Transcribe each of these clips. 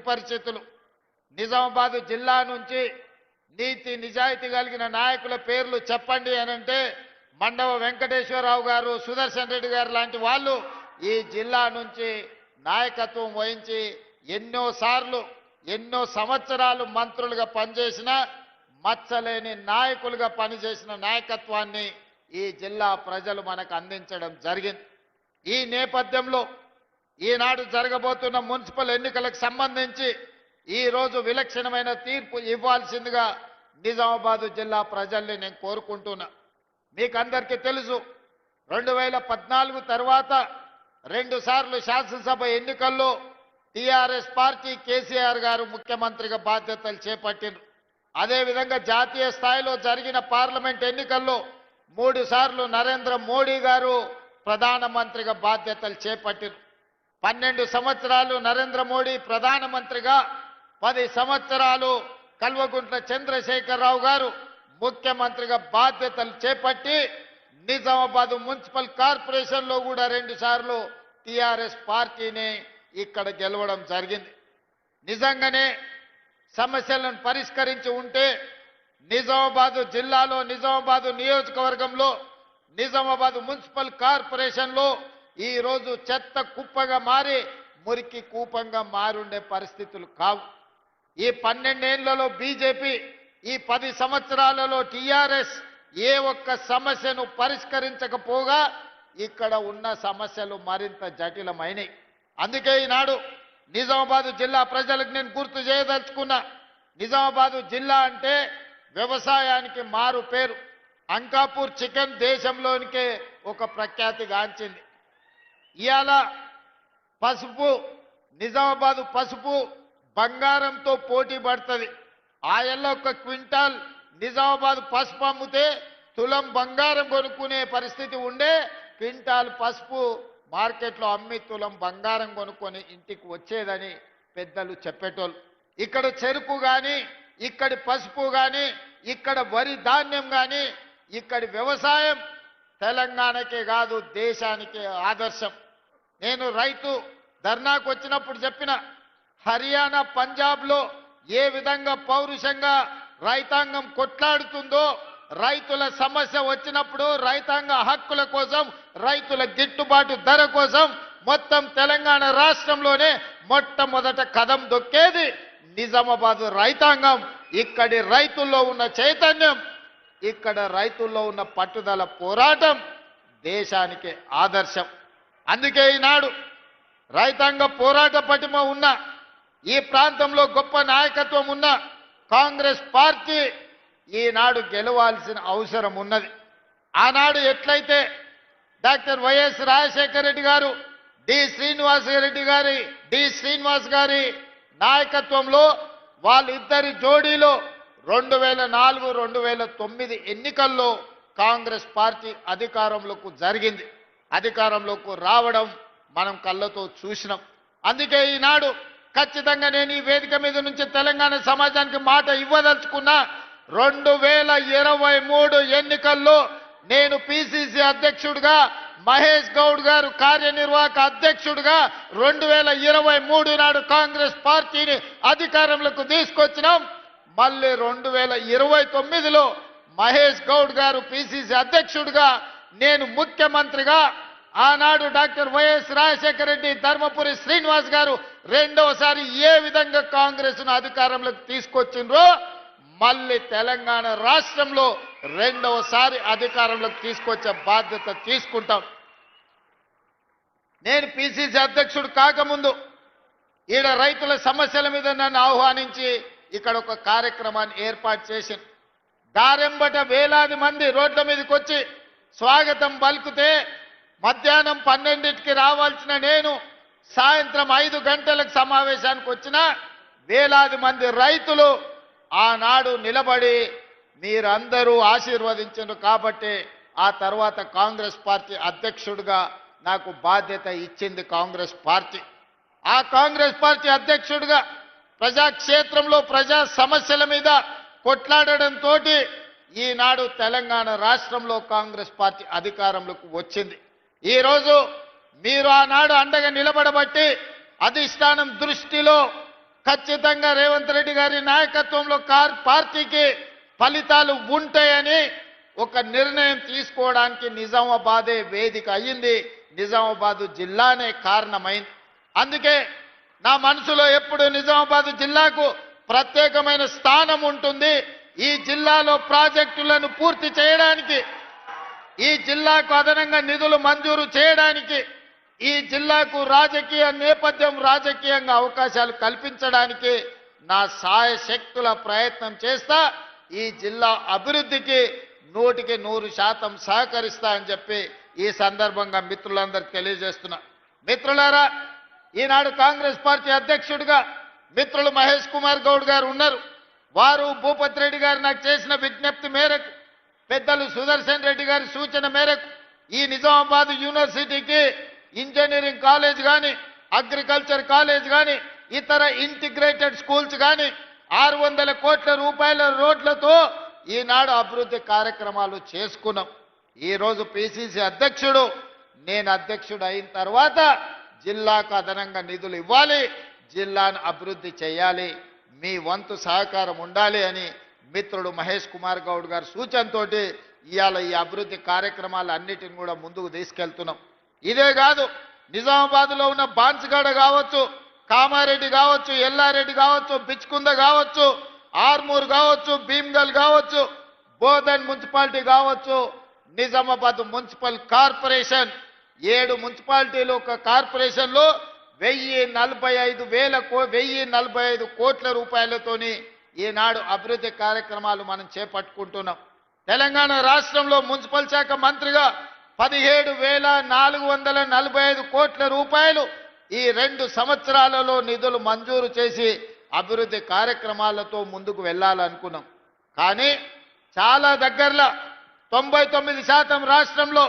పరిస్థితులు. నిజామాబాద్ జిల్లా నుంచి నీతి నిజాయితీ కలిగిన నాయకుల పేర్లు చెప్పండి అనంటే మండవ వెంకటేశ్వరరావు గారు, సుదర్శన్ రెడ్డి గారు లాంటి వాళ్ళు ఈ జిల్లా నుంచి నాయకత్వం వహించి ఎన్నో సంవత్సరాలు మంత్రులుగా పనిచేసిన మచ్చలేని నాయకులుగా పనిచేసిన నాయకత్వాన్ని ఈ జిల్లా ప్రజలు మనకు అందించడం జరిగింది. ఈ నేపథ్యంలో ఈనాడు జరగబోతున్న మున్సిపల్ ఎన్నికలకు సంబంధించి ఈ రోజు విలక్షణమైన తీర్పు ఇవ్వాల్సిందిగా నిజామాబాద్ జిల్లా ప్రజల్ని నేను కోరుకుంటున్నా. మీకు అందరికీ తెలుసు, 2014 తర్వాత 2 సార్లు శాసనసభ ఎన్నికల్లో టీఆర్ఎస్ పార్టీ కేసీఆర్ గారు ముఖ్యమంత్రిగా బాధ్యతలు చేపట్టిండ్రు. అదేవిధంగా జాతీయ స్థాయిలో జరిగిన పార్లమెంట్ ఎన్నికల్లో 3 సార్లు నరేంద్ర మోడీ గారు ప్రధానమంత్రిగా బాధ్యతలు చేపట్టిండ్రు. 12 సంవత్సరాలు నరేంద్ర మోడీ ప్రధానమంత్రిగా, 10 సంవత్సరాలు కల్వకుంట్ల చంద్రశేఖరరావు గారు ముఖ్యమంత్రిగా బాధ్యతలు చేపట్టి నిజామాబాద్ మున్సిపల్ కార్పొరేషన్లో కూడా 2 సార్లు టీఆర్ఎస్ పార్టీని ఇక్కడ గెలవడం జరిగింది. నిజంగానే సమస్యలను పరిష్కరించి ఉంటే నిజామాబాద్ జిల్లాలో, నిజామాబాద్ నియోజకవర్గంలో, నిజామాబాద్ మున్సిపల్ కార్పొరేషన్లో ఈ రోజు చెత్త కుప్పగా మారి మురికి కూపంగా మారుండే పరిస్థితులు కావు. ఈ 12 ఏళ్లలో బీజేపీ, ఈ 10 సంవత్సరాలలో టీఆర్ఎస్ ఏ ఒక్క సమస్యను పరిష్కరించకపోగా ఇక్కడ ఉన్న సమస్యలు మరింత జటిలమైనవి. అందుకే ఈనాడు నిజామాబాద్ జిల్లా ప్రజలకు నేను గుర్తు చేయదలుచుకున్నా. నిజామాబాద్ జిల్లా అంటే వ్యవసాయానికి మారు పేరు. అంకాపూర్ చికెన్ దేశంలోనికే ఒక ప్రఖ్యాతి గాంచింది. ఇవాళ పసుపు, నిజామాబాద్ పసుపు బంగారంతో పోటీ పడుతుంది. ఆయల్లో 1 క్వింటాల్ నిజామాబాద్ పసుపు అమ్మితే తులం బంగారం కొనుక్కునే పరిస్థితి ఉండే, క్వింటాల్ పసుపు మార్కెట్లో అమ్మి తులం బంగారం కొనుక్కొని ఇంటికి వచ్చేదని పెద్దలు చెప్పేటోళ్ళు. ఇక్కడ చెరుకు కానీ, ఇక్కడి పసుపు కానీ, ఇక్కడ వరి ధాన్యం కానీ, ఇక్కడి వ్యవసాయం తెలంగాణకే కాదు దేశానికే ఆదర్శం. నేను రైతు ధర్నాకు వచ్చినప్పుడు చెప్పిన, హర్యానా, పంజాబ్లో ఏ విధంగా పౌరుషంగా రైతాంగం కొట్లాడుతుందో, రైతుల సమస్య వచ్చినప్పుడు రైతాంగ హక్కుల కోసం, రైతుల గిట్టుబాటు ధర కోసం మొత్తం తెలంగాణ రాష్ట్రంలోనే మొట్టమొదట కదం దొక్కేది నిజామాబాద్ రైతాంగం. ఇక్కడి రైతుల్లో ఉన్న చైతన్యం, ఇక్కడ రైతుల్లో ఉన్న పట్టుదల, పోరాటం దేశానికి ఆదర్శం. అందుకే ఈనాడు రైతాంగ పోరాట పటిమ ఉన్న, ఈ ప్రాంతంలో గొప్ప నాయకత్వం ఉన్న కాంగ్రెస్ పార్టీ ఈనాడు గెలవాల్సిన అవసరం ఉన్నది. ఆనాడు ఎట్లయితే డాక్టర్ వైఎస్ రాజశేఖర రెడ్డి గారు, డి శ్రీనివాస్ గారి నాయకత్వంలో వాళ్ళిద్దరి జోడీలో 2004, 2009 ఎన్నికల్లో కాంగ్రెస్ పార్టీ అధికారంలోకి రావడం మనం కళ్ళతో చూసినాం. అందుకే ఈనాడు ఖచ్చితంగా నేను ఈ వేదిక మీద నుంచి తెలంగాణ సమాజానికి మాట ఇవ్వదలుచుకున్నా. 2023 ఎన్నికల్లో నేను పిసిసి అధ్యక్షుడిగా, మహేష్ గౌడ్ గారు కార్యనిర్వాహక అధ్యక్షుడిగా 2023 నాడు కాంగ్రెస్ పార్టీని అధికారంలోకి తీసుకొచ్చినాం. మళ్ళీ 2029లో మహేష్ గౌడ్ గారు పిసిసి అధ్యక్షుడిగా, నేను ముఖ్యమంత్రిగా, ఆనాడు డాక్టర్ వైఎస్ రాజశేఖర రెడ్డి, ధర్మపురి శ్రీనివాస్ గారు రెండవసారి ఏ విధంగా కాంగ్రెస్ను అధికారంలోకి తీసుకొచ్చిండ్రో మళ్ళీ తెలంగాణ రాష్ట్రంలో రెండవసారి అధికారంలోకి తీసుకొచ్చే బాధ్యత తీసుకుంటాం. నేను పిసిసి అధ్యక్షుడు కాకముందు ఈడ రైతుల సమస్యల మీద నన్ను ఆహ్వానించి ఇక్కడ ఒక కార్యక్రమాన్ని ఏర్పాటు చేసింది. దారెంబట వేలాది మంది రోడ్ల మీదకి వచ్చి స్వాగతం పలుకుతే మధ్యాహ్నం 12కి రావాల్సిన నేను సాయంత్రం 5 గంటలకు సమావేశానికి వచ్చిన వేలాది మంది రైతులు ఆనాడు నిలబడి మీరందరూ ఆశీర్వదించారు కాబట్టి ఆ తర్వాత కాంగ్రెస్ పార్టీ అధ్యక్షుడిగా నాకు బాధ్యత ఇచ్చింది కాంగ్రెస్ పార్టీ. ఆ కాంగ్రెస్ పార్టీ అధ్యక్షుడిగా ప్రజాక్షేత్రంలో ప్రజా సమస్యల మీద కొట్లాడడంతో ఈనాడు తెలంగాణ రాష్ట్రంలో కాంగ్రెస్ పార్టీ అధికారంలోకి వచ్చింది. ఈరోజు మీరు ఆనాడు అండగా నిలబడబట్టి అధిష్టానం దృష్టిలో ఖచ్చితంగా రేవంత్ రెడ్డి గారి నాయకత్వంలో పార్టీకి ఫలితాలు ఉంటాయని ఒక నిర్ణయం తీసుకోవడానికి నిజామాబాదే వేదిక అయ్యింది. నిజామాబాద్ జిల్లానే కారణమైంది. అందుకే నా మనసులో ఎప్పుడు నిజామాబాద్ జిల్లాకు ప్రత్యేకమైన స్థానం ఉంటుంది. ఈ జిల్లాలో ప్రాజెక్టులను పూర్తి చేయడానికి, ఈ జిల్లాకు అదనంగా నిధులు మంజూరు చేయడానికి, ఈ జిల్లాకు రాజకీయ నేపథ్యం, రాజకీయంగా అవకాశాలు కల్పించడానికి నా శాయశక్తుల ప్రయత్నం చేస్తా. ఈ జిల్లా అభివృద్ధికి 100% సహకరిస్తా అని చెప్పి ఈ సందర్భంగా మిత్రులందరికీ తెలియజేస్తున్నా. మిత్రులారా, ఈనాడు కాంగ్రెస్ పార్టీ అధ్యక్షుడిగా మిత్రులు మహేష్ కుమార్ గౌడ్ గారు ఉన్నారు. వారు భూపతి రెడ్డి గారు నాకు చేసిన విజ్ఞప్తి మేరకు, పెద్దలు సుదర్శన్ రెడ్డి గారి సూచన మేరకు ఈ నిజామాబాద్ యూనివర్సిటీకి ఇంజనీరింగ్ కాలేజ్ కానీ, అగ్రికల్చర్ కాలేజ్ కానీ, ఇతర ఇంటిగ్రేటెడ్ స్కూల్స్ కానీ 600 కోట్ల రూపాయల రోడ్లతో ఈనాడు అభివృద్ధి కార్యక్రమాలు చేసుకున్నాం. ఈరోజు పిసిసి అధ్యక్షుడు, నేను అధ్యక్షుడు అయిన తర్వాత జిల్లాకు అదనంగా నిధులు ఇవ్వాలి, జిల్లాను అభివృద్ధి చేయాలి, మీ వంతు సహకారం ఉండాలి అని మిత్రుడు మహేష్ కుమార్ గౌడ్ గారి సూచనతోటి ఇవాళ ఈ అభివృద్ధి కార్యక్రమాలు అన్నిటిని కూడా ముందుకు తీసుకెళ్తున్నాం. ఇదే కాదు, నిజామాబాద్లో ఉన్న బాన్స్గడ కావచ్చు, కామారెడ్డి కావచ్చు, ఎల్లారెడ్డి కావచ్చు, బిచ్కుంద కావచ్చు, ఆర్మూర్ కావచ్చు, భీమ్గల్ కావచ్చు, బోధన్ మున్సిపాలిటీ కావచ్చు, నిజామాబాద్ మున్సిపల్ కార్పొరేషన్ 7 మున్సిపాలిటీలు ఒక కార్పొరేషన్లో 1045 కోట్ల రూపాయలతోని ఈనాడు అభివృద్ధి కార్యక్రమాలు మనం చేపట్టుకుంటున్నాం. తెలంగాణ రాష్ట్రంలో మున్సిపల్ శాఖ మంత్రిగా 17,445 కోట్ల రూపాయలు ఈ 2 సంవత్సరాలలో నిధులు మంజూరు చేసి అభివృద్ధి కార్యక్రమాలతో ముందుకు వెళ్ళాలనుకున్నాం. కానీ చాలా దగ్గరలో 99% రాష్ట్రంలో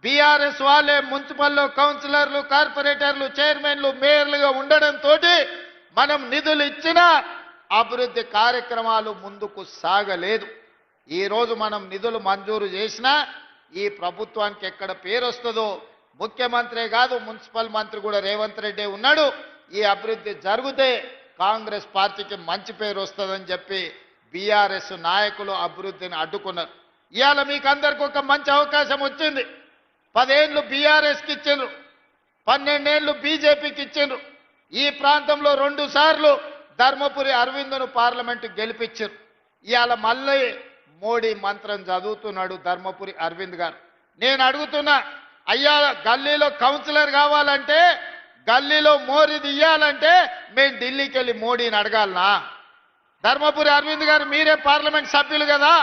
బీఆర్ఎస్ వాళ్ళే మున్సిపల్లో కౌన్సిలర్లు, కార్పొరేటర్లు, చైర్మన్లు, మేయర్లుగా ఉండడంతో మనం నిధులు ఇచ్చినా అభివృద్ధి కార్యక్రమాలు ముందుకు సాగలేదు. ఈరోజు మనం నిధులు మంజూరు చేసినా ఈ ప్రభుత్వానికి ఎక్కడ పేరు వస్తుందో, ముఖ్యమంత్రే కాదు మున్సిపల్ మంత్రి కూడా రేవంత్ రెడ్డి ఉన్నాడు, ఈ అభివృద్ధి జరిగితే కాంగ్రెస్ పార్టీకి మంచి పేరు వస్తుందని చెప్పి బీఆర్ఎస్ నాయకులు అభివృద్ధిని అడ్డుకున్నారు. ఇవాళ మీకు అందరికి ఒక మంచి అవకాశం వచ్చింది. 10 ఏళ్ళు బీఆర్ఎస్కి ఇచ్చిండ్రు, 12 ఏళ్ళు బీజేపీకి ఇచ్చిండ్రు. ఈ ప్రాంతంలో 2 సార్లు ధర్మపురి అరవింద్ను పార్లమెంటు గెలిపించారు. ఇవాళ మళ్ళీ మోడీ మంత్రం చదువుతున్నాడు ధర్మపురి అరవింద్ గారు. నేను అడుగుతున్నా, అయ్యా గల్లీలో కౌన్సిలర్ కావాలంటే, గల్లీలో మోరీ తీయాలంటే మేము ఢిల్లీకి వెళ్ళి మోడీని అడగాలనా? ధర్మపురి అరవింద్ గారు మీరే పార్లమెంట్ సభ్యులు కదా,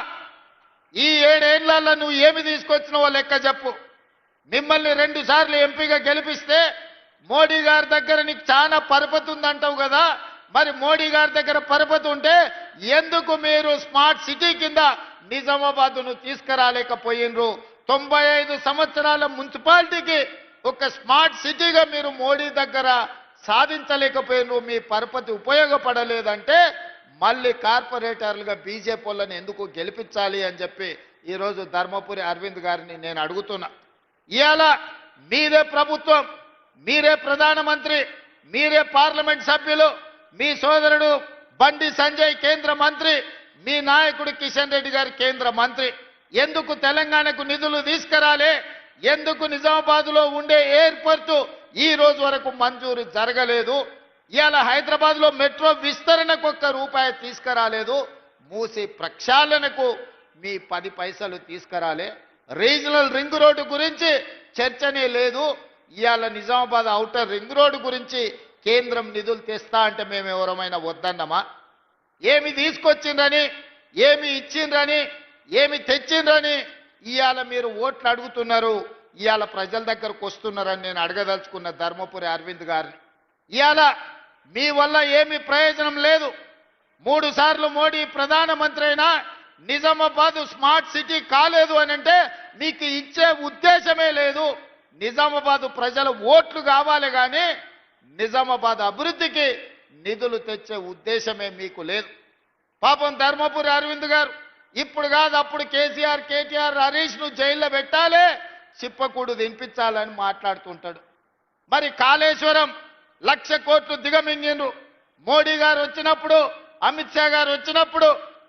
ఈ 7 ఏళ్లలో నువ్వు ఏమి తీసుకొచ్చినావో లెక్క చెప్పు. మిమ్మల్ని 2 సార్లు ఎంపీగా గెలిపిస్తే మోడీ గారి దగ్గర నీకు చాలా పరపతి ఉందంటావు కదా, మరి మోడీ గారి దగ్గర పరపతి ఉంటే ఎందుకు మీరు స్మార్ట్ సిటీ కింద నిజామాబాద్ను తీసుకురాలేకపోయినరు? 95 సంవత్సరాల మున్సిపాలిటీకి ఒక స్మార్ట్ సిటీగా మీరు మోడీ దగ్గర సాధించలేకపోయినరు, మీ పరపతి ఉపయోగపడలేదంటే మళ్ళీ కార్పొరేటర్లుగా బీజేపీ వాళ్ళని ఎందుకు గెలిపించాలి అని చెప్పి ఈరోజు ధర్మపురి అరవింద్ గారిని నేను అడుగుతున్నా. ఇవాళ మీరే ప్రభుత్వం, మీరే ప్రధానమంత్రి, మీరే పార్లమెంట్ సభ్యులు, మీ సోదరుడు బండి సంజయ్ కేంద్ర మంత్రి, మీ నాయకుడు కిషన్ రెడ్డి గారు కేంద్ర మంత్రి. ఎందుకు తెలంగాణకు నిధులు తీసుకురాలే? ఎందుకు నిజామాబాద్లో ఉండే ఎయిర్పోర్టు ఈ రోజు వరకు మంజూరు జరగలేదు? ఇవాళ హైదరాబాద్లో మెట్రో విస్తరణకు ₹1 తీసుకురాలేదు. మూసి ప్రక్షాళనకు మీ 10 పైసలు తీసుకురాలే. రీజనల్ రింగ్ రోడ్డు గురించి చర్చనే లేదు. ఇవాళ నిజామాబాద్ ఔటర్ రింగ్ రోడ్డు గురించి కేంద్రం నిధులు తెస్తా అంటే మేము ఎవరమైనా వద్దన్నమా? ఏమి తీసుకొచ్చిండ్రని, ఏమి ఇచ్చిండ్రని, ఏమి తెచ్చిండ్రని ఇవాళ మీరు ఓట్లు అడుగుతున్నారు, ఇవాళ ప్రజల దగ్గరకు వస్తున్నారని నేను అడగదలుచుకున్న ధర్మపురి అరవింద్ గారిని. ఇవాళ మీ వల్ల ఏమి ప్రయోజనం లేదు. 3 సార్లు మోడీ ప్రధానమంత్రి అయినా నిజామాబాద్ స్మార్ట్ సిటీ కాలేదు అని అంటే మీకు ఇచ్చే ఉద్దేశమే లేదు. నిజామాబాద్ ప్రజల ఓట్లు కావాలి కానీ నిజామాబాద్ అభివృద్ధికి నిధులు తెచ్చే ఉద్దేశమే మీకు లేదు. పాపం ధర్మపురి అరవింద్ గారు ఇప్పుడు కాదు అప్పుడు కేసీఆర్, కేటీఆర్, హరీష్ను జైల్లో పెట్టాలి, చిప్పకూడు తినిపించాలని మాట్లాడుతుంటాడు. మరి కాళేశ్వరం 1,00,000 కోట్లు దిగమింగిండ్రు, మోడీ గారు వచ్చినప్పుడు, అమిత్ షా గారు వచ్చినప్పుడు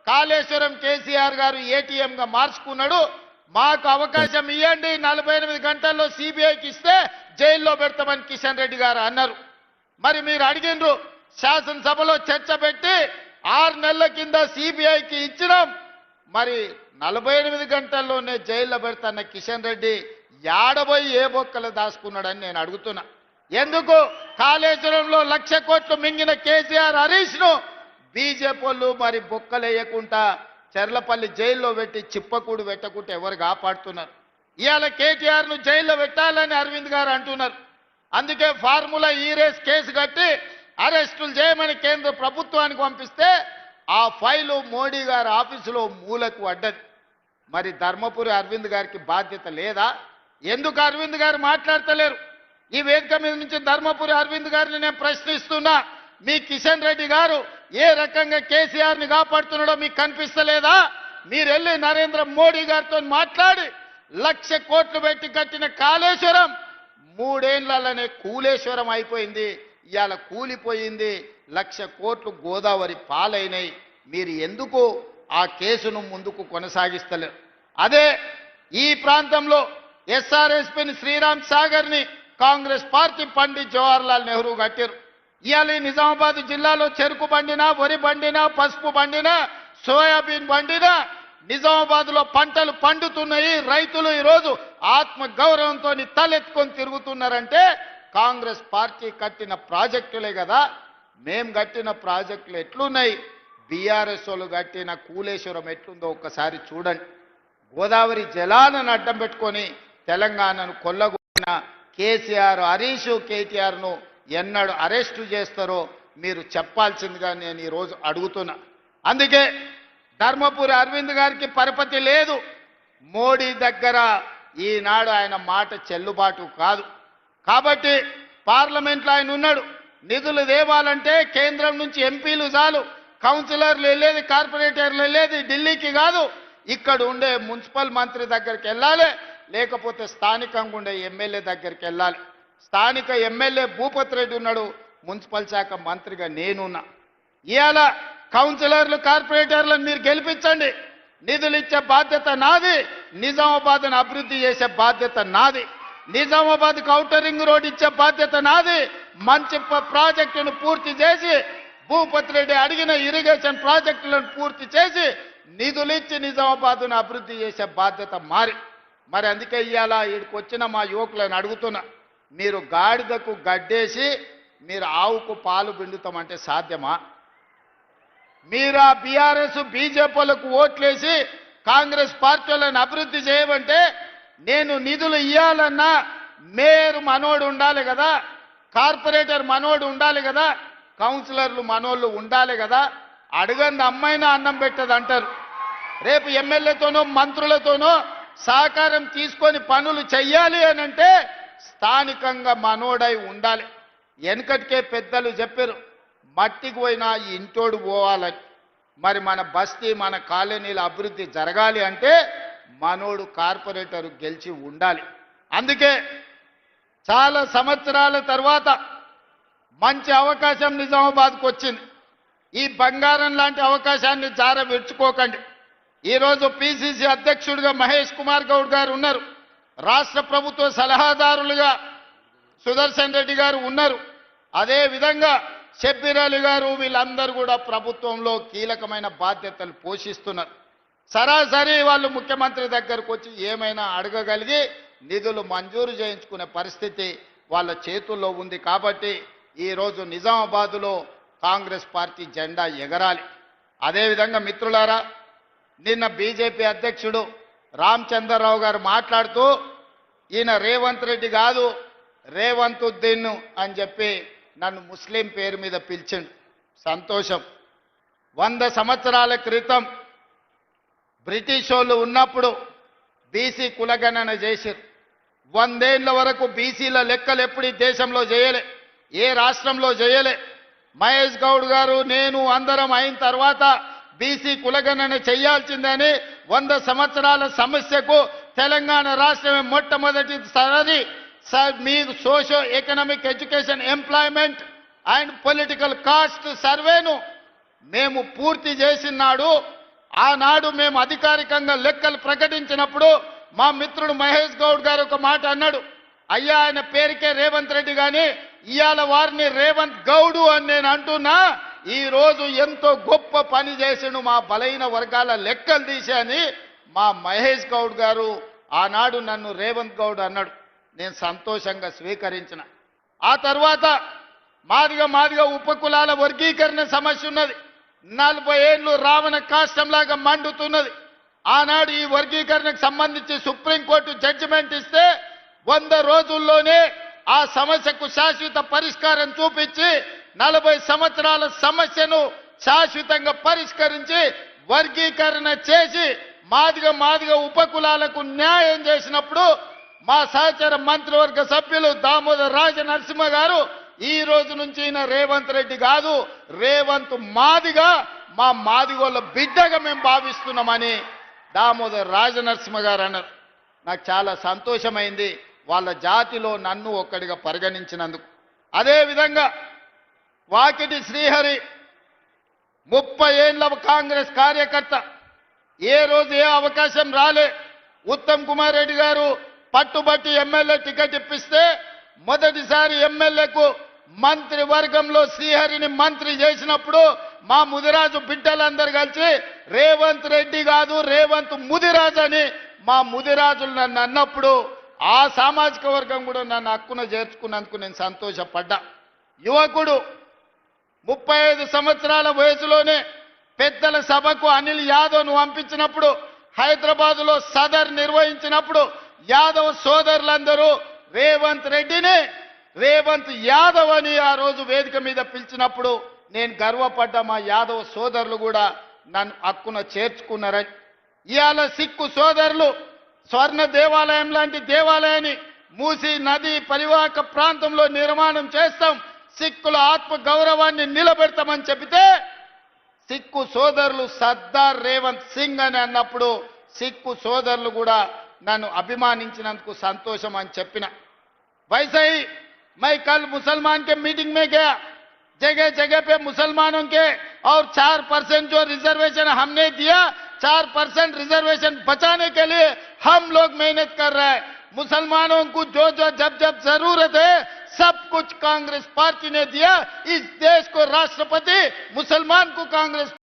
కాళేశ్వరం కేసీఆర్ గారు ఏటీఎంగా మార్చుకున్నాడు. మాకు అవకాశం ఇవ్వండి, 48 గంటల్లో సిబిఐకి ఇస్తే జైల్లో పెడతామని కిషన్ రెడ్డి గారు అన్నారు. మరి మీరు అడిగినరు, శాసనసభలో చర్చ పెట్టి 6 నెలల కింద సిబిఐకి ఇచ్చినాం. మరి 48 గంటల్లోనే జైల్లో పెడతాన్న కిషన్ రెడ్డి యాడబోయి ఏ బొక్కలు దాచుకున్నాడని నేను అడుగుతున్నా. ఎందుకు కాళేశ్వరంలో 1,00,000 కోట్లు మింగిన కేసీఆర్ హరీష్ ను బీజేపీ వాళ్ళు మరి బొక్కలేయకుండా చెర్లపల్లి జైల్లో పెట్టి చిప్పకూడు పెట్టకుంటే ఎవరు కాపాడుతున్నారు? ఇవాళ కేటీఆర్ ను జైల్లో పెట్టాలని అరవింద్ గారు అంటున్నారు. అందుకే ఫార్ములా ఈ రేస్ కేసు కట్టి అరెస్టులు చేయమని కేంద్ర ప్రభుత్వానికి పంపిస్తే ఆ ఫైలు మోడీ గారి ఆఫీసులో మూలకు అడ్డది. మరి ధర్మపురి అరవింద్ గారికి బాధ్యత లేదా? ఎందుకు అరవింద్ గారు మాట్లాడతలేరు? ఈ వేదిక మీద నుంచి ధర్మపురి అరవింద్ గారిని నేను ప్రశ్నిస్తున్నా. మీ కిషన్ రెడ్డి గారు ఏ రకంగా కేసీఆర్ ని కాపాడుతున్నాడో మీకు కనిపిస్తలేదా? మీరు వెళ్ళి నరేంద్ర మోడీ గారితో మాట్లాడి 1,00,000 కోట్లు పెట్టి కట్టిన కాళేశ్వరం 3 ఏళ్లలోనే కూలేశ్వరం అయిపోయింది. ఇవాళ కూలిపోయింది. 1,00,000 కోట్లు గోదావరి పాలైనాయి. మీరు ఎందుకు ఆ కేసును ముందుకు కొనసాగిస్తలేరు? అదే ఈ ప్రాంతంలో ఎస్ఆర్ఎస్పీని శ్రీరామ్ సాగర్ ని కాంగ్రెస్ పార్టీ పండిత్ జవహర్లాల్ నెహ్రూ కట్టారు. ఇవాళ నిజామాబాద్ జిల్లాలో చెరుకు బండినా, వరి బండినా, పసుపు బండినా, సోయాబీన్ బండినా నిజామాబాద్ లో పంటలు పండుతున్నాయి. రైతులు ఈరోజు ఆత్మ గౌరవంతో తలెత్తుకొని తిరుగుతున్నారంటే కాంగ్రెస్ పార్టీ కట్టిన ప్రాజెక్టులే కదా. మేం కట్టిన ప్రాజెక్టులు ఎట్లున్నాయి, బీఆర్ఎస్ వాళ్ళు కట్టిన కూలేశ్వరం ఎట్లుందో ఒక్కసారి చూడండి. గోదావరి జలాలను అడ్డం పెట్టుకొని తెలంగాణను కొల్లగొట్టిన కేసీఆర్, హరీష్, కేటీఆర్ ను ఎన్నడు అరెస్టు చేస్తారో మీరు చెప్పాల్సిందిగా నేను ఈరోజు అడుగుతున్నా. అందుకే ధర్మపురి అరవింద్ గారికి పరపతి లేదు. మోడీ దగ్గర ఈనాడు ఆయన మాట చెల్లుబాటు కాదు. కాబట్టి పార్లమెంట్లో ఆయన ఉన్నాడు. నిధులు తేవాలంటే కేంద్రం నుంచి ఎంపీలు చాలు, కౌన్సిలర్లు వెళ్ళేది, కార్పొరేటర్లు వెళ్ళేది ఢిల్లీకి కాదు, ఇక్కడ ఉండే మున్సిపల్ మంత్రి దగ్గరికి వెళ్ళాలి, లేకపోతే స్థానికంగా ఉండే ఎమ్మెల్యే దగ్గరికి వెళ్ళాలి. స్థానిక ఎమ్మెల్యే భూపత్ రెడ్డి ఉన్నాడు, మున్సిపల్ శాఖ మంత్రిగా నేనున్నా. ఇవాళ కౌన్సిలర్లు, కార్పొరేటర్లను మీరు గెలిపించండి. నిధులు ఇచ్చే బాధ్యత నాది, నిజామాబాద్ను అభివృద్ధి చేసే బాధ్యత నాది, నిజామాబాద్ ఔటర్ రింగ్ రోడ్ ఇచ్చే బాధ్యత నాది. మంచి ప్రాజెక్టును పూర్తి చేసి, భూపత్ రెడ్డి అడిగిన ఇరిగేషన్ ప్రాజెక్టులను పూర్తి చేసి నిధులు ఇచ్చి నిజామాబాద్ను అభివృద్ధి చేసే బాధ్యత మరి అందుకే ఇవాళ ఇక్కడికి వచ్చిన మా యువకులను అడుగుతున్నా, మీరు గాడిదకు గడ్డేసి మీరు ఆవుకు పాలు పిండుతామంటే సాధ్యమా? మీరు ఆ బీఆర్ఎస్, బీజేపీలకు ఓట్లేసి కాంగ్రెస్ పార్టీలను అభివృద్ధి చేయమంటే నేను నిధులు ఇవ్వాలన్నా మేయర్ మనోడు ఉండాలి కదా, కార్పొరేటర్ మనోడు ఉండాలి కదా, కౌన్సిలర్లు మనోళ్ళు ఉండాలి కదా. అడగంది అమ్మాయినా అన్నం పెట్టదు అంటారు. రేపు ఎమ్మెల్యేతోనో మంత్రులతోనో సహకారం తీసుకొని పనులు చెయ్యాలి అనంటే స్థానికంగా మనోడై ఉండాలి. వెనకటికే పెద్దలు చెప్పారు, మట్టికి పోయినా ఇంటోడు పోవాలని. మరి మన బస్తీ, మన కాలనీల అభివృద్ధి జరగాలి అంటే మనోడు కార్పొరేటర్ గెలిచి ఉండాలి. అందుకే చాలా సంవత్సరాల తర్వాత మంచి అవకాశం నిజామాబాద్కు వచ్చింది. ఈ బంగారం లాంటి అవకాశాన్ని జార విడుచుకోకండి. ఈరోజు పిసిసి అధ్యక్షుడిగా మహేష్ కుమార్ గౌడ్ గారు ఉన్నారు, రాష్ట్ర ప్రభుత్వ సలహాదారులుగా సుదర్శన్ రెడ్డి గారు ఉన్నారు, అదే విధంగా షబ్బీర్ అలీ గారు, వీళ్ళందరూ కూడా ప్రభుత్వంలో కీలకమైన బాధ్యతలు పోషిస్తున్నారు. సరాసరి వాళ్ళు ముఖ్యమంత్రి దగ్గరకు వచ్చి ఏమైనా అడగగలిగి నిధులు మంజూరు చేయించుకునే పరిస్థితి వాళ్ళ చేతుల్లో ఉంది. కాబట్టి ఈరోజు నిజామాబాద్లో కాంగ్రెస్ పార్టీ జెండా ఎగరాలి. అదేవిధంగా మిత్రులారా, నిన్న బీజేపీ అధ్యక్షుడు రామచంద్రరావు గారు మాట్లాడుతూ ఈయన రేవంత్ రెడ్డి కాదు రేవంతుద్దీన్ అని చెప్పి నన్ను ముస్లిం పేరు మీద పిలిచిండు. సంతోషం. 100 సంవత్సరాల క్రితం బ్రిటిష్ వాళ్ళు ఉన్నప్పుడు బీసీ కులగణన చేశారు. 100 ఏళ్ల వరకు బీసీల లెక్కలు ఎప్పుడు ఈ దేశంలో చేయలే, ఏ రాష్ట్రంలో చేయలే. మహేష్ గౌడ్ గారు, నేను అందరం అయిన తర్వాత బీసీ కులగణన చేయాల్సిందని 100 సంవత్సరాల సమస్యకు తెలంగాణ రాష్ట్రమే మొట్టమొదటిసారి మీకు socio economic education employment and political cost సర్వేను మేము పూర్తి చేసినాడు. ఆనాడు మేము అధికారికంగా లెక్కలు ప్రకటించినప్పుడు మా మిత్రుడు మహేష్ గౌడ్ గారు ఒక మాట అన్నాడు, అయ్యా ఆయన పేరుకే రేవంత్ రెడ్డి కానీ ఇవాళ వారిని రేవంత్ గౌడు అని నేను అంటున్నా. ఈ రోజు ఎంతో గొప్ప పని చేసిండు మా బలైన వర్గాల లెక్కలు తీసి అని మా మహేష్ గౌడ్ గారు ఆనాడు నన్ను రేవంత్ గౌడ్ అన్నాడు. నేను సంతోషంగా స్వీకరించిన. ఆ తర్వాత మాదిగా ఉపకులాల వర్గీకరణ సమస్య ఉన్నది. 40 ఏళ్ళు రావణ కాష్టంలాగా మండుతున్నది. ఆనాడు ఈ వర్గీకరణకు సంబంధించి సుప్రీంకోర్టు జడ్జిమెంట్ ఇస్తే 100 రోజుల్లోనే ఆ సమస్యకు శాశ్వత పరిష్కారం చూపించి 40 సంవత్సరాల సమస్యను శాశ్వతంగా పరిష్కరించి వర్గీకరణ చేసి మాదిగా ఉపకులాలకు న్యాయం చేసినప్పుడు మా సహచర మంత్రివర్గ సభ్యులు దామోదర్ రాజనరసింహ గారు ఈ రోజు నుంచి ఈయన రేవంత్ రెడ్డి కాదు, రేవంత్ మాదిగా మా మాదిగోళ్ళ బిడ్డగా మేము భావిస్తున్నామని దామోదర్ రాజనరసింహ గారు అన్నారు. నాకు చాలా సంతోషమైంది వాళ్ళ జాతిలో నన్ను ఒక్కడిగా పరిగణించినందుకు. అదేవిధంగా వాకిటి శ్రీహరి 30 ఏళ్ల కాంగ్రెస్ కార్యకర్త, ఏ రోజు ఏ అవకాశం రాలే. ఉత్తమ్ కుమార్ రెడ్డి గారు పట్టుబట్టి ఎమ్మెల్యే టికెట్ ఇప్పిస్తే మొదటిసారి ఎమ్మెల్యేకు మంత్రివర్గంలో శ్రీహరిని మంత్రి చేసినప్పుడు మా ముదిరాజు బిడ్డలందరూ కలిసి రేవంత్ రెడ్డి కాదు రేవంత్ ముదిరాజు అని మా ముదిరాజులు నన్ను అన్నప్పుడు ఆ సామాజిక వర్గం కూడా నన్ను హక్కున చేర్చుకున్నందుకు నేను సంతోషపడ్డా. యువకుడు 35 సంవత్సరాల వయసులోనే పెద్దల సభకు అనిల్ యాదవ్ను పంపించినప్పుడు హైదరాబాదులో సదర్ నిర్వహించినప్పుడు యాదవ్ సోదరులందరూ రేవంత్ రెడ్డిని రేవంత్ యాదవ్ అని ఆ రోజు వేదిక మీద పిలిచినప్పుడు నేను గర్వపడ్డా. మా యాదవ్ సోదరులు కూడా నన్ను హక్కున చేర్చుకున్నారని. ఇవాళ సిక్కు సోదరులు స్వర్ణ దేవాలయం లాంటి దేవాలయాన్ని మూసి నది పరివాహక ప్రాంతంలో నిర్మాణం చేస్తాం, సిక్కుల ఆత్మ గౌరవాన్ని నిలబెడతామని చెబితే సిక్కు సోదరులు సర్దార్ రేవంత్ సింగ్ అని అన్నప్పుడు సిక్కు సోదరులు కూడా నన్ను అభిమానించినందుకు సంతోషం అని చెప్పిన. वैसे ही मैं कल मुसलमान के मीटिंग में गया, जगह जगह पे मुसलमानों के और 4% जो रिजर्वेशन हमने दिया, 4% रिजर्वेशन बचाने के लिए हम लोग मेहनत कर रहे हैं. मुसलमानों को जो जब जरूरत है सब कुछ कांग्रेस पार्टी ने दिया. इस देश को राष्ट्रपति मुसलमान को कांग्रेस